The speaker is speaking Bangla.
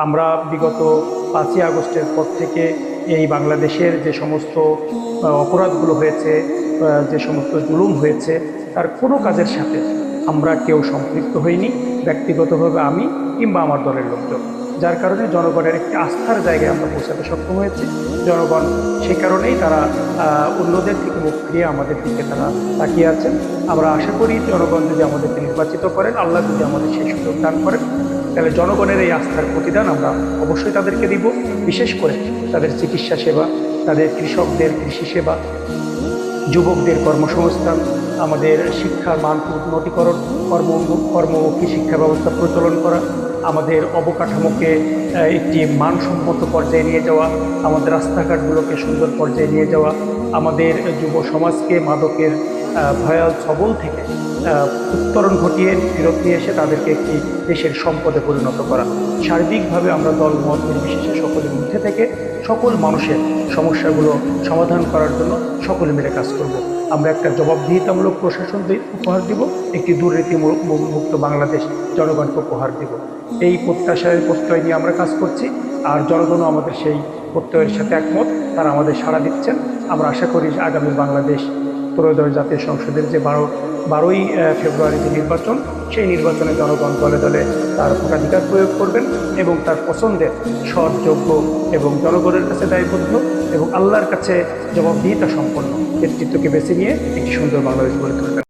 আমরা বিগত 5ই আগস্টের পর থেকে এই বাংলাদেশের যে সমস্ত অপরাধগুলো হয়েছে, যে সমস্ত জুলুম হয়েছে, তার কোনো কাজের সাথে আমরা কেউ সম্পৃক্ত হইনি, ব্যক্তিগতভাবে আমি কিংবা আমার দলের লোকজন। যার কারণে জনগণের একটি আস্থার জায়গায় আমরা পৌঁছাতে সক্ষম হয়েছি। জনগণ সেই কারণেই তারা অন্যদের থেকে মুখ ফিরিয়ে আমাদের দিকে তারা তাকিয়ে আছেন। আমরা আশা করি জনগণ যদি আমাদেরকে নির্বাচিত করেন, আল্লাহ যদি আমাদের সেই সুযোগ দান করেন, তাহলে জনগণের এই আস্থার প্রতিদান আমরা অবশ্যই তাদেরকে দিব। বিশেষ করে তাদের চিকিৎসা সেবা, তাদের কৃষকদের কৃষি সেবা, যুবকদের কর্মসংস্থান, আমাদের শিক্ষার মান উন্নতিকরণ, কর্মমুখী শিক্ষা ব্যবস্থা প্রচলন করা, আমাদের অবকাঠামোকে একটি মানসম্মত পর্যায়ে নিয়ে যাওয়া, আমাদের রাস্তাঘাটগুলোকে সুন্দর পর্যায়ে নিয়ে যাওয়া, আমাদের যুব সমাজকে মাদকের ভয়াল ছবল থেকে উত্তরণ ঘটিয়ে ফেরত নিয়ে এসে তাদেরকে একটি দেশের সম্পদে পরিণত করা। সার্বিকভাবে আমরা দল মত নির্বিশেষে সকলের মধ্যে থেকে সকল মানুষের সমস্যাগুলো সমাধান করার জন্য সকলে মিলে কাজ করব। আমরা একটা জবাবদিহিতামূলক প্রশাসন উপহার দিব, একটি দুর্নীতি মুক্ত বাংলাদেশ জনগণকে উপহার দিব। এই প্রত্যয় নিয়ে আমরা কাজ করছি, আর জনগণও আমাদের সেই প্রত্যয়ের সাথে একমত। তারা আমাদের সাড়া দিচ্ছেন। আমরা আশা করি যে আগামী বাংলাদেশ ত্রয়োদশ জাতীয় সংসদের যে 12ই ফেব্রুয়ারি যে নির্বাচন, সেই নির্বাচনে জনগণ দলে দলে তার ভোটাধিকার প্রয়োগ করবেন এবং তার পছন্দের সৎ, যোগ্য এবং জনগণের কাছে দায়বদ্ধ এবং আল্লাহর কাছে জবাবদিহিতা সম্পন্ন নেতৃত্বকে বেছে নিয়ে একটি সুন্দর বাংলাদেশ গড়ে তুলবেন।